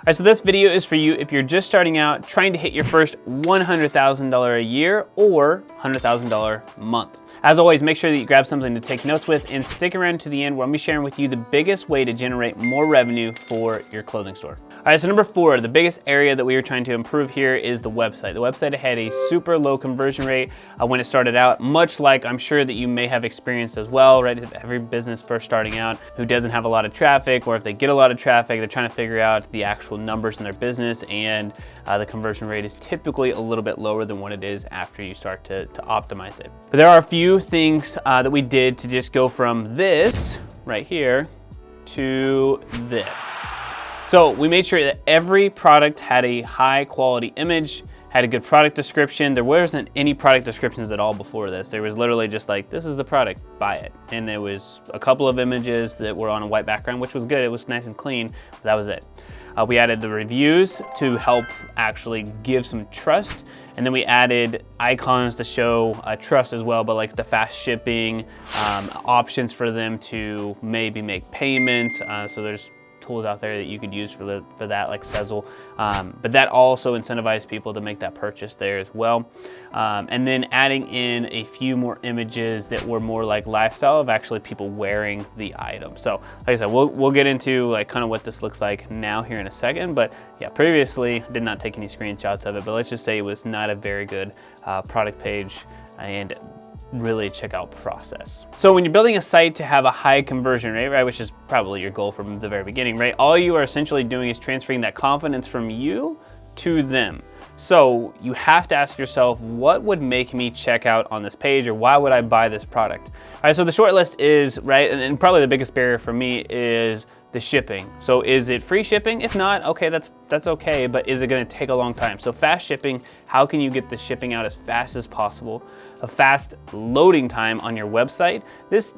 right, so this video is for you if you're just starting out, trying to hit your first $100,000 a year or $100,000 month. As always, make sure that you grab something to take notes with and stick around to the end where I'm gonna be sharing with you the biggest way to generate more revenue for your clothing store. All right, so number 4, the biggest area that we were trying to improve here is the website. The website had a super low conversion rate when it started out, much like I'm sure that you may have experienced as well, right? Every business first starting out who doesn't have a lot of traffic, or if they get a lot of traffic, they're trying to figure out the actual numbers in their business, and the conversion rate is typically a little bit lower than what it is after you start to optimize it. But there are a few things that we did to just go from this right here to this. So we made sure that every product had a high quality image, had a good product description. There wasn't any product descriptions at all before this. There was literally just like, this is the product, buy it. And there was a couple of images that were on a white background, which was good. It was nice and clean, but that was it. We added the reviews to help actually give some trust. And then we added icons to show trust as well, but like the fast shipping, options for them to maybe make payments. So there's tools out there that you could use for that, like Sezzle, but that also incentivized people to make that purchase there as well. And then adding in a few more images that were more like lifestyle of actually people wearing the item. So like I said, we'll get into like kind of what this looks like now here in a second, but yeah, previously did not take any screenshots of it, but let's just say it was not a very good product page and really checkout process. So when you're building a site to have a high conversion rate, right, which is probably your goal from the very beginning, right, all you are essentially doing is transferring that confidence from you to them. So you have to ask yourself, what would make me check out on this page, or why would I buy this product? All right, so the short list is, right, and probably the biggest barrier for me is the shipping. So is it free shipping? If not, okay, that's okay, but is it gonna take a long time? So fast shipping, how can you get the shipping out as fast as possible? A fast loading time on your website. This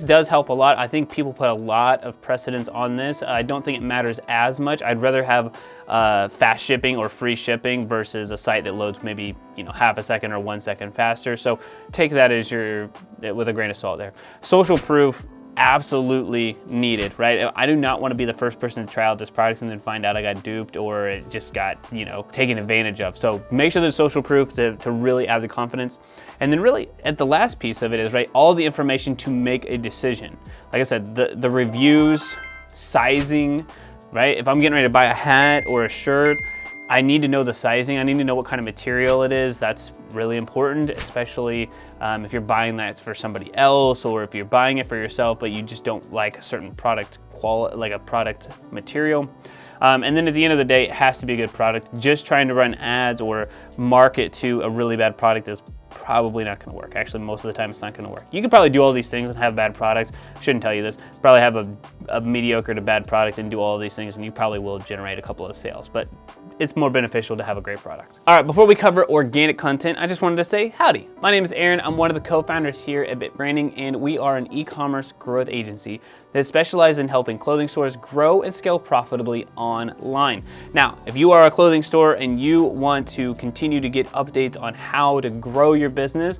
does help a lot. I think people put a lot of precedence on this. I don't think it matters as much. I'd rather have fast shipping or free shipping versus a site that loads maybe, you know, half a second or 1 second faster. So take that as with a grain of salt there. Social proof, absolutely needed, right? I do not want to be the first person to try out this product and then find out I got duped or it just got, you know, taken advantage of. So make sure there's social proof to really add the confidence. And then really at the last piece of it is, right, all the information to make a decision. Like I said, the reviews, sizing, right? If I'm getting ready to buy a hat or a shirt, I need to know the sizing. I need to know what kind of material it is. That's really important, especially if you're buying that for somebody else, or if you're buying it for yourself, but you just don't like a certain product quality, like a product material. And then at the end of the day, it has to be a good product. Just trying to run ads or market to a really bad product is probably not gonna work. Actually, most of the time it's not gonna work. You could probably do all these things and have bad products. Shouldn't tell you this. Probably have a mediocre to bad product and do all of these things, and you probably will generate a couple of sales, but it's more beneficial to have a great product. All right, before we cover organic content, I just wanted to say howdy. My name is Aaron. I'm one of the co-founders here at Bit Branding, and we are an e-commerce growth agency that specializes in helping clothing stores grow and scale profitably online. Now, if you are a clothing store and you want to continue to get updates on how to grow your business,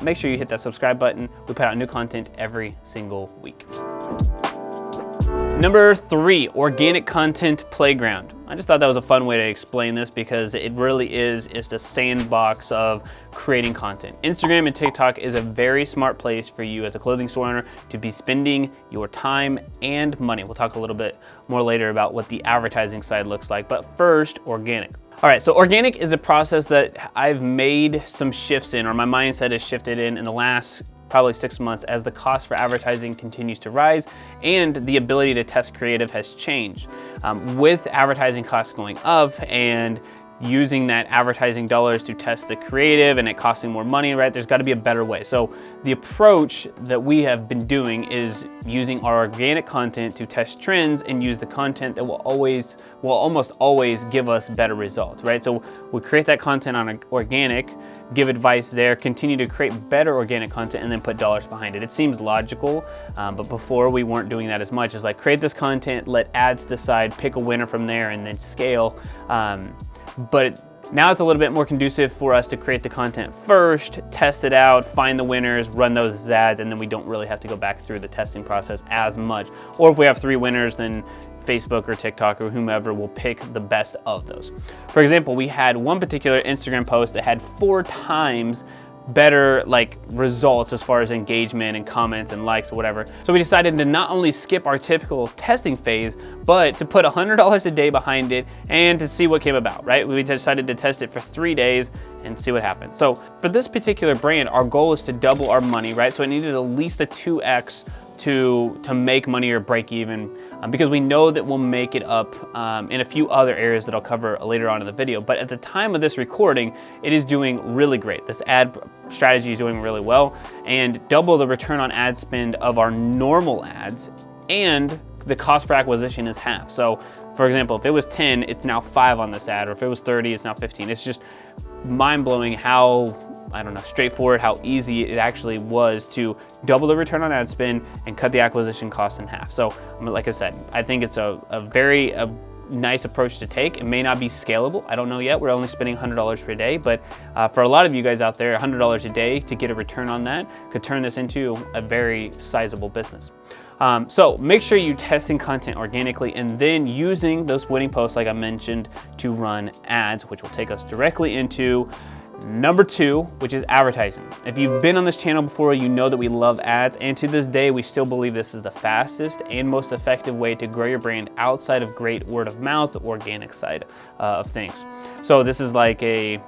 make sure you hit that subscribe button. We put out new content every single week. Number 3, organic content playground. I just thought that was a fun way to explain this because it really is the sandbox of creating content. Instagram and TikTok is a very smart place for you as a clothing store owner to be spending your time and money. We'll talk a little bit more later about what the advertising side looks like, but first, organic. All right, so organic is a process that I've made some shifts in, or my mindset has shifted in the last probably 6 months as the cost for advertising continues to rise and the ability to test creative has changed. With advertising costs going up and using that advertising dollars to test the creative and it costing more money, right? There's gotta be a better way. So the approach that we have been doing is using our organic content to test trends and use the content that will almost always give us better results, right? So we create that content on organic, give advice there, continue to create better organic content, and then put dollars behind it. It seems logical, but before we weren't doing that as much. It's like create this content, let ads decide, pick a winner from there, and then scale. But Now it's a little bit more conducive for us to create the content first, test it out, find the winners, run those as ads, and then we don't really have to go back through the testing process as much. Or if we have 3 winners, then Facebook or TikTok or whomever will pick the best of those. For example, we had one particular Instagram post that had 4 times better results as far as engagement and comments and likes or whatever. So we decided to not only skip our typical testing phase, but to put $100 a day behind it and to see what came about, right? We decided to test it for 3 days and see what happened. So for this particular brand, our goal is to double our money, right? So it needed at least a 2x to make money or break even, because we know that we'll make it up in a few other areas that I'll cover later on in the video. But at the time of this recording, it is doing really great. This ad strategy is doing really well, and double the return on ad spend of our normal ads, and the cost per acquisition is half. So for example, if it was 10, it's now 5 on this ad, or if it was 30, it's now 15. It's just mind-blowing how, I don't know, straightforward, how easy it actually was to double the return on ad spend and cut the acquisition cost in half. So like I said, I think it's a very nice approach to take. It may not be scalable. I don't know yet. We're only spending $100 per day, but for a lot of you guys out there, $100 a day to get a return on that could turn this into a very sizable business. So make sure you're testing content organically and then using those winning posts, like I mentioned, to run ads, which will take us directly into number 2, which is advertising. If you've been on this channel before, you know that we love ads, and to this day, we still believe this is the fastest and most effective way to grow your brand outside of great word of mouth, organic side of things. So this is like a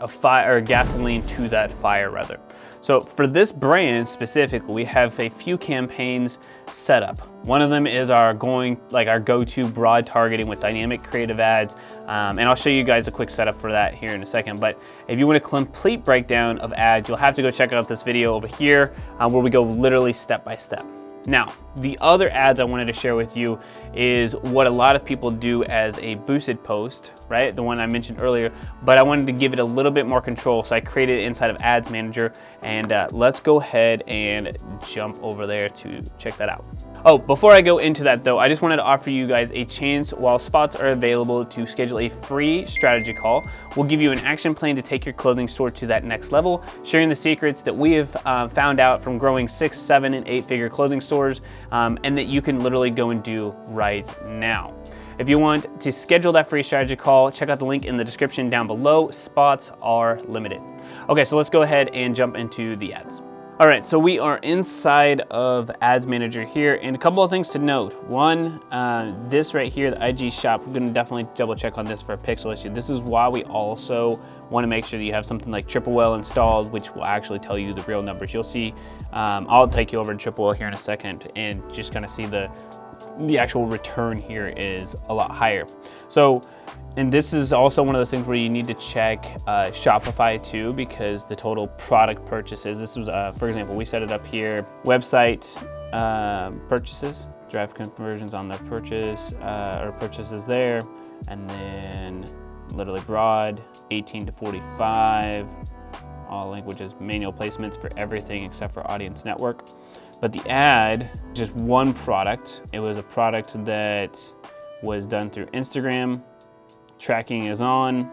fire, or gasoline to that fire rather. So for this brand specifically, we have a few campaigns set up. One of them is our go-to broad targeting with dynamic creative ads. And I'll show you guys a quick setup for that here in a second. But if you want a complete breakdown of ads, you'll have to go check out this video over here where we go literally step by step. Now, the other ads I wanted to share with you is what a lot of people do as a boosted post, right? The one I mentioned earlier, but I wanted to give it a little bit more control. So I created it inside of Ads Manager, and let's go ahead and jump over there to check that out. Oh, before I go into that though, I just wanted to offer you guys a chance while spots are available to schedule a free strategy call. We'll give you an action plan to take your clothing store to that next level, sharing the secrets that we have found out from growing 6, 7, and 8-figure clothing stores, and that you can literally go and do right now. If you want to schedule that free strategy call, check out the link in the description down below. Spots are limited. Okay, so let's go ahead and jump into the ads. All right, so we are inside of Ads Manager here, and a couple of things to note. One, this right here, the IG shop, we're gonna definitely double check on this for a pixel issue. This is why we also wanna make sure that you have something like Triple Whale installed, which will actually tell you the real numbers. You'll see, I'll take you over to Triple Whale here in a second and just kind of see the actual return here is a lot higher. So, and this is also one of those things where you need to check Shopify too, because the total product purchases, this was, for example, we set it up here, website purchases, drive conversions on the purchase, or purchases there, and then literally broad, 18 to 45, all languages, manual placements for everything except for audience network. But the ad, just one product. It was a product that was done through Instagram. Tracking is on.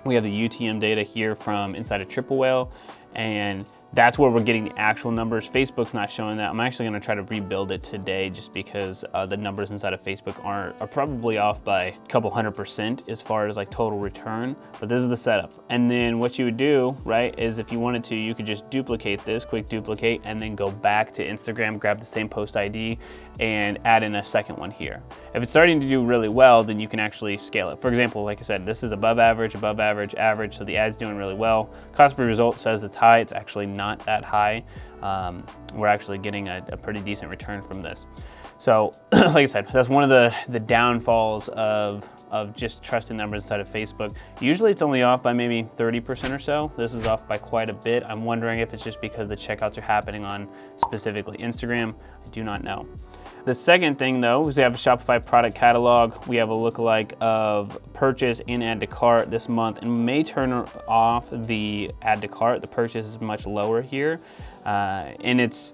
We have the UTM data here from inside of Triple Whale, and that's where we're getting the actual numbers. Facebook's not showing that. I'm actually gonna try to rebuild it today just because the numbers inside of Facebook are probably off by a couple 100% as far as like total return, but this is the setup. And then what you would do, right, is if you wanted to, you could just duplicate this, quick duplicate, and then go back to Instagram, grab the same post ID, and add in a second one here. If it's starting to do really well, then you can actually scale it. For example, like I said, this is above average, average, so the ad's doing really well. Cost per result says it's high, it's actually not that high. We're actually getting a pretty decent return from this. So, like I said, that's one of the downfalls of just trusting numbers inside of Facebook. Usually it's only off by maybe 30% or so. This is off by quite a bit. I'm wondering if it's just because the checkouts are happening on specifically Instagram. I do not know. The second thing though is we have a Shopify product catalog. We have a lookalike of purchase and add to cart this month, and may turn off the add to cart. The purchase is much lower here, and it's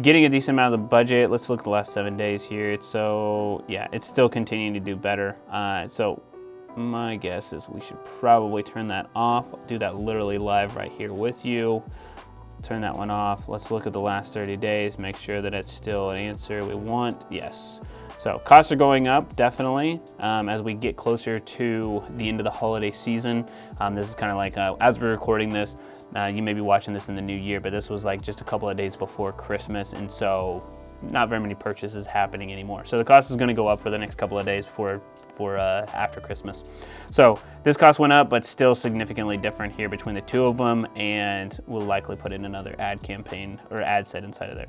getting a decent amount of the budget. Let's look at the last 7 days here. So yeah, it's still continuing to do better. So my guess is we should probably turn that off. I'll do that literally live right here with you. Turn that one off. Let's look at the last 30 days, make sure that it's still an answer we want. Yes. So costs are going up, definitely, as we get closer to the end of the holiday season. This is kind of like, as we're recording this, you may be watching this in the new year, but this was like just a couple of days before Christmas, and so not very many purchases happening anymore. So the cost is going to go up for the next couple of days before after Christmas. So this cost went up, but still significantly different here between the two of them, and we'll likely put in another ad campaign or ad set inside of there.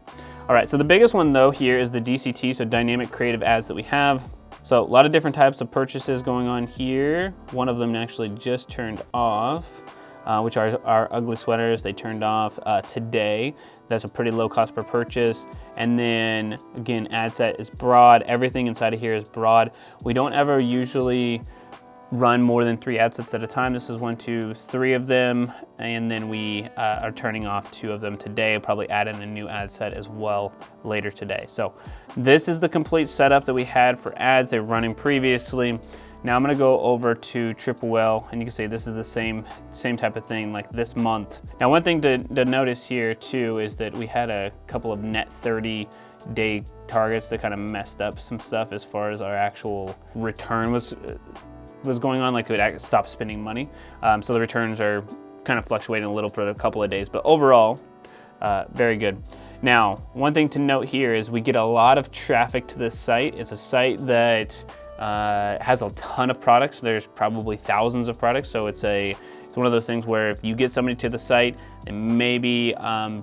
All right, so the biggest one though here is the DCT, so dynamic creative ads that we have. So a lot of different types of purchases going on here. One of them actually just turned off, which are our ugly sweaters. They turned off today. That's a pretty low cost per purchase. And then again, ad set is broad. Everything inside of here is broad. We don't ever usually run more than 3 ad sets at a time. This is 1, 2, 3 of them. And then we are turning off 2 of them today. Probably add in a new ad set as well later today. So this is the complete setup that we had for ads. They were running previously. Now I'm gonna go over to Triple Whale, and you can see this is the same type of thing like this month. Now one thing to notice here too is that we had a couple of net 30-day targets that kind of messed up some stuff as far as our actual return was going on, like it would stop spending money. So the returns are kind of fluctuating a little for a couple of days, but overall, very good. Now, one thing to note here is we get a lot of traffic to this site. It's a site that has a ton of products. There's probably thousands of products, so it's one of those things where if you get somebody to the site and maybe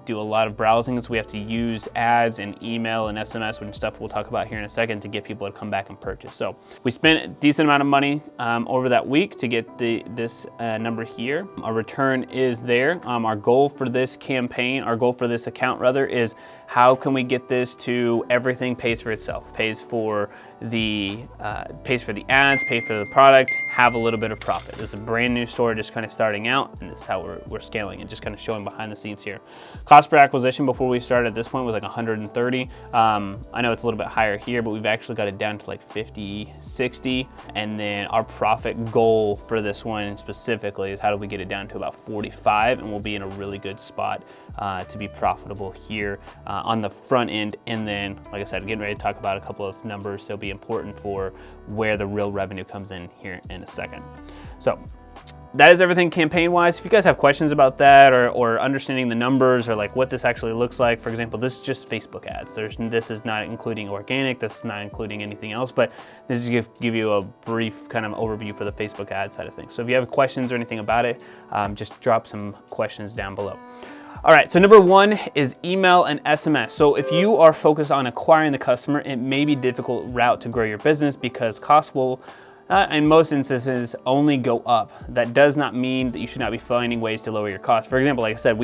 do a lot of browsing, so we have to use ads and email and SMS and stuff we'll talk about here in a second to get people to come back and purchase. So we spent a decent amount of money over that week to get this number here. Our return is there. Our goal for this campaign, our goal for this account rather, is how can we get this to everything pays for itself, pays for the ads, pay for the product, have a little bit of profit. This is a brand new store just kind of starting out, and this is how we're scaling and just kind of showing behind the scenes here. Cost per acquisition before we started at this point was like 130. I know it's a little bit higher here, but we've actually got it down to like 50, 60. And then our profit goal for this one specifically is how do we get it down to about 45, and we'll be in a really good spot to be profitable here on the front end. And then, like I said, getting ready to talk about a couple of numbers that'll be important for where the real revenue comes in here in a second. So that is everything campaign-wise. If you guys have questions about that or understanding the numbers or like what this actually looks like, for example, this is just Facebook ads. This is not including organic, this is not including anything else, but this is give you a brief kind of overview for the Facebook ad side of things. So if you have questions or anything about it, just drop some questions down below. All right, so number 1 is email and SMS. So if you are focused on acquiring the customer, it may be a difficult route to grow your business because costs will in most instances only go up. That does not mean that you should not be finding ways to lower your costs. For example, like I said,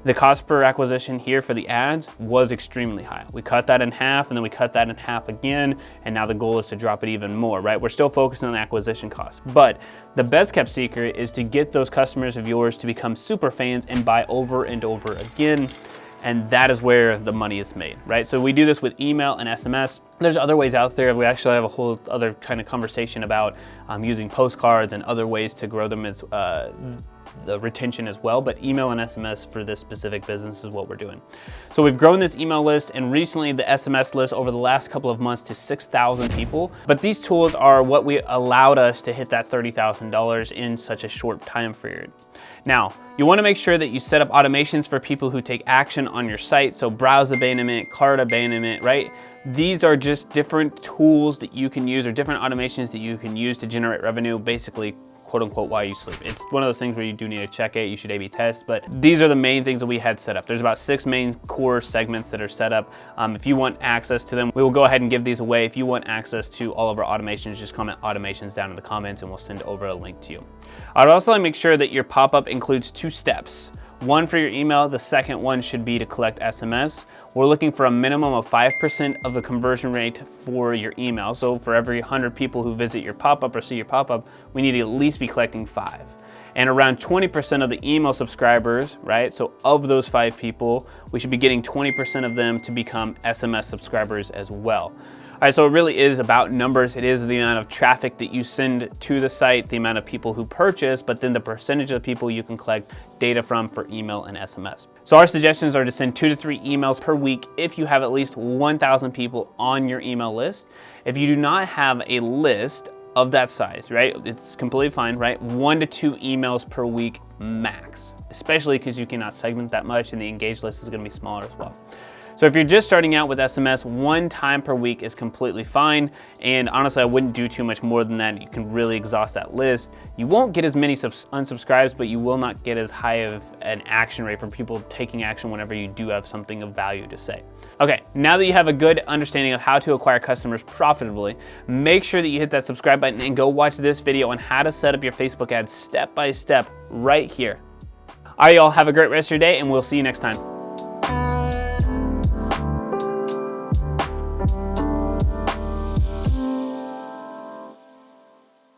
the cost per acquisition here for the ads was extremely high. We cut that in half, and then we cut that in half again, and now the goal is to drop it even more, right? We're still focused on the acquisition costs, but the best kept secret is to get those customers of yours to become super fans and buy over and over again. And that is where the money is made, right? So we do this with email and SMS. There's other ways out there. We actually have a whole other kind of conversation about using postcards and other ways to grow them as the retention as well, but email and SMS for this specific business is what we're doing. So we've grown this email list and recently the SMS list over the last couple of months to 6,000 people. But these tools are what we allowed us to hit that $30,000 in such a short time period. Now, you want to make sure that you set up automations for people who take action on your site. So browse abandonment, cart abandonment, right? These are just different tools that you can use or different automations that you can use to generate revenue, basically quote unquote while you sleep. It's one of those things where you do need to check it, you should A/B test, but these are the main things that we had set up. There's about 6 main core segments that are set up. If you want access to them, we will go ahead and give these away. If you want access to all of our automations, just comment automations down in the comments and we'll send over a link to you. I'd also like to make sure that your pop-up includes 2 steps. One for your email, the second one should be to collect SMS. We're looking for a minimum of 5% of the conversion rate for your email. So for every 100 people who visit your pop-up or see your pop-up, we need to at least be collecting 5. And around 20% of the email subscribers, right? So of those 5 people, we should be getting 20% of them to become SMS subscribers as well. All right, so it really is about numbers. It is the amount of traffic that you send to the site, the amount of people who purchase, but then the percentage of people you can collect data from for email and SMS. So our suggestions are to send 2 to 3 emails per week if you have at least 1,000 people on your email list. If you do not have a list of that size, right, it's completely fine, right? 1 to 2 emails per week max, especially because you cannot segment that much and the engaged list is gonna be smaller as well. So if you're just starting out with SMS, 1 time per week is completely fine. And honestly, I wouldn't do too much more than that. You can really exhaust that list. You won't get as many unsubscribes, but you will not get as high of an action rate for people taking action whenever you do have something of value to say. Okay, now that you have a good understanding of how to acquire customers profitably, make sure that you hit that subscribe button and go watch this video on how to set up your Facebook ads step by step right here. All right, y'all, have a great rest of your day and we'll see you next time.